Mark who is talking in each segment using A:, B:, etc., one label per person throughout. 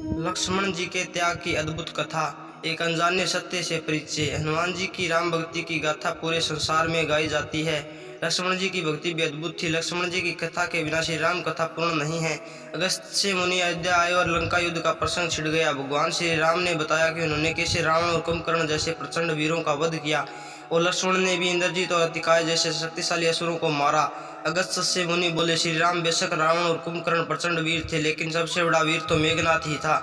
A: लक्ष्मण जी के त्याग की अद्भुत कथा। एक अनजाने सत्य से परिचय। हनुमान जी की राम भक्ति की गाथा पूरे संसार में गाई जाती है। लक्ष्मण जी की भक्ति भी अद्भुत थी। लक्ष्मण जी की कथा के बिना श्री राम कथा पूर्ण नहीं है। अगस्त से मुनि अयोध्या आए और लंका युद्ध का प्रसंग छिड़ गया। भगवान श्री राम ने बताया कि उन्होंने कैसे रावण और कुंभकर्ण जैसे प्रचंड वीरों का वध किया और लक्ष्मण ने भी इंद्रजीत और अतिकाय जैसे शक्तिशाली असुरों को मारा। अगस्त से मुनि बोले, श्री राम बेशक रावण और कुंभकर्ण प्रचंड वीर थे, लेकिन सबसे बड़ा वीर तो मेघनाथ ही था।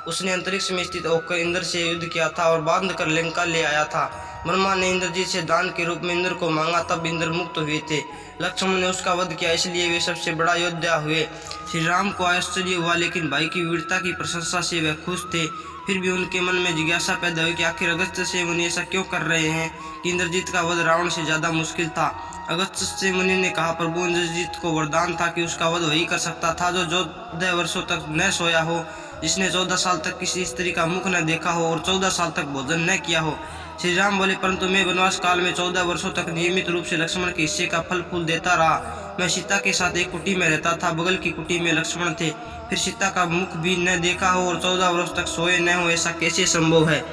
A: उसने अंतरिक्ष में स्थित होकर इंद्र से युद्ध किया था और बांध कर लंका ले आया था। ब्रह्मा ने इंद्रजीत से दान के रूप में इंद्र को मांगा, तब इंद्र मुक्त हुए थे। लक्ष्मण ने उसका वध किया, इसलिए वे सबसे बड़ा योद्धा हुए। श्री राम को आश्चर्य हुआ, लेकिन भाई की वीरता की प्रशंसा से वे खुश थे। फिर भी उनके मन में जिज्ञासा पैदा हुई कि आखिर अगस्त से मुनि ऐसा क्यों कर रहे हैं कि इंद्रजीत का वध रावण से ज्यादा मुश्किल था। अगस्त से मुनि ने कहा, प्रभु इंद्रजीत को वरदान था कि उसका वध वही कर सकता था जो 14 वर्षों तक न सोया हो, जिसने 14 साल तक किसी स्त्री का मुख न देखा हो और 14 साल तक भोजन न किया हो। श्री राम बोले, परंतु मैं वनवास काल में 14 वर्षों तक नियमित रूप से लक्ष्मण के हिस्से का फल फूल देता रहा। मैं सीता के साथ एक कुटी में रहता था, बगल की कुटी में लक्ष्मण थे। फिर सीता का मुख भी न देखा हो और 14 वर्ष तक सोए न हो, ऐसा कैसे संभव है।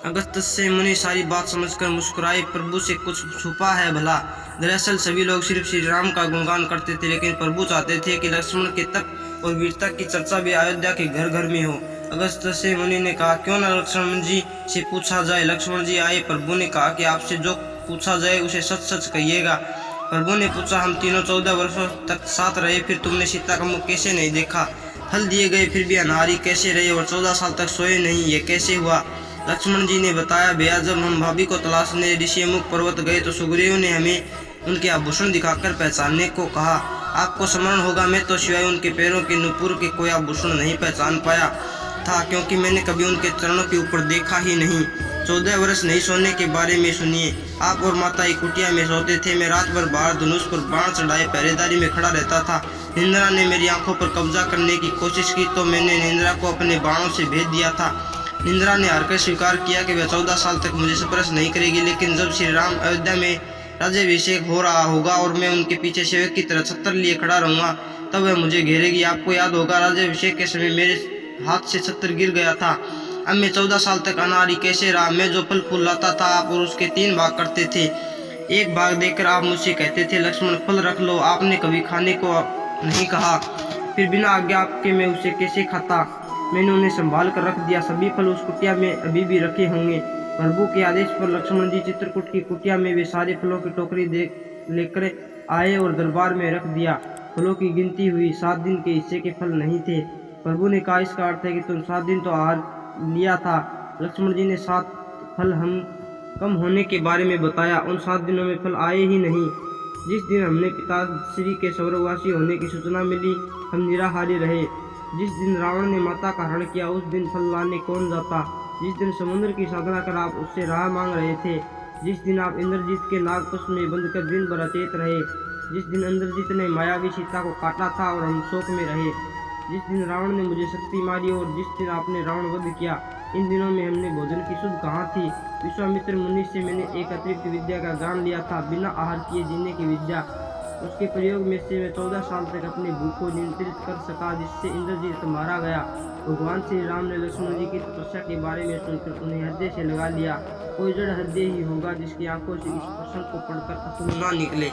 A: अगस्त से मुनि सारी बात समझकर मुस्कुराए, प्रभु से कुछ छुपा है भला। दरअसल सभी लोग सिर्फ श्री राम का गुणगान करते थे, लेकिन प्रभु चाहते थे कि लक्ष्मण के तप और वीरता की चर्चा भी अयोध्या के घर घर में हो। अगस्त से मुनि ने कहा, क्यों न लक्ष्मण जी से पूछा जाए। लक्ष्मण जी आए। प्रभु ने कहा कि आपसे जो पूछा जाए उसे सच सच कहिएगा। प्रभु ने पूछा, हम तीनों 14 वर्षों तक साथ रहे, फिर तुमने सीता का मुख कैसे नहीं देखा। फल दिए गए फिर भी अनारी कैसे रहे और 14 साल तक सोए नहीं, ये कैसे हुआ। लक्ष्मण जी ने बताया, भैया जब हम भाभी को तलाशने ऋषिमुख पर्वत गए तो सुग्रीव ने हमें उनके आभूषण दिखाकर पहचानने को कहा। आपको स्मरण होगा, मैं तो सिवाय उनके पैरों के नुपुर के कोई आभूषण नहीं पहचान पाया था, क्योंकि मैंने कभी उनके चरणों के ऊपर देखा ही नहीं। 14 वर्ष नहीं सोने के बारे में सुनिए। आप और माता एक कुटिया में सोते थे, मैं रात भर बाहर धनुष पर बाण चढ़ाए पहरेदारी में खड़ा रहता था। निंद्रा ने मेरी आंखों पर कब्जा करने की कोशिश की तो मैंने निंद्रा को अपने बाणों से भेज दिया था। निंद्रा ने हरकर स्वीकार किया कि वह 14 साल तक मुझे स्पर्श नहीं करेगी, लेकिन जब श्री राम अयोध्या में राज्याभिषेक हो रहा होगा और मैं उनके पीछे सेवक की तरह छत्र लिए खड़ा रहूंगा, तब वह मुझे घेरेगी। आपको याद होगा, राज्याभिषेक के समय मेरे हाथ से छत्र गिर गया था। अब मैं 14 साल तक अनारी कैसे रहा। मैं जो फल फूल लाता था, आप और उसके 3 भाग करते थे। एक भाग देकर आप मुझसे कहते थे, लक्ष्मण फल रख लो। आपने कभी खाने को नहीं कहा, फिर बिना आज्ञा आपके मैं उसे कैसे खाता। मैंने उन्हें संभाल कर रख दिया। सभी फल उस कुटिया में अभी भी रखे होंगे। प्रभु के आदेश पर लक्ष्मण जी चित्रकूट की कुटिया में वे सारे फलों की टोकरी लेकर आए और दरबार में रख दिया। फलों की गिनती हुई, 7 दिन के हिस्से के फल नहीं थे। प्रभु ने कहा, इसका अर्थ है कि तुम 7 दिन तो आहार लिया था। लक्ष्मण जी ने 7 फल हम कम होने के बारे में बताया। उन 7 दिनों में फल आए ही नहीं। जिस दिन हमने पिताश्री के स्वर्गवासी होने की सूचना मिली, हम निराहारी रहे। जिस दिन रावण ने माता का हरण किया, उस दिन फल लाने कौन जाता। जिस दिन समुद्र की साधना कर आप उससे राह मांग रहे थे, जिस दिन आप इंद्रजीत के नागपुष्प में बंद कर दिन भर अचेत रहे, जिस दिन इंद्रजीत ने मायावी सीता को काटा था और हम शोक में रहे, जिस दिन रावण ने मुझे शक्ति मारी और जिस दिन आपने रावण वध किया, इन दिनों में हमने भोजन की सुध कहाँ थी। विश्वामित्र मुनि से मैंने एक अतिरिक्त विद्या का ज्ञान लिया था, बिना आहार किए जीने की विद्या। उसके प्रयोग में से मैं 14 साल तक अपने भूख को नियंत्रित कर सका, जिससे इंद्रजीत मारा गया। भगवान श्री राम ने लक्ष्मण जी की तपस्या के बारे में सुनकर उन्हें हृदय से लगा लिया। कोई जड़ हृदय ही होगा जिसकी आंखों से इस प्रसंग को पढ़कर अश्रु न निकले।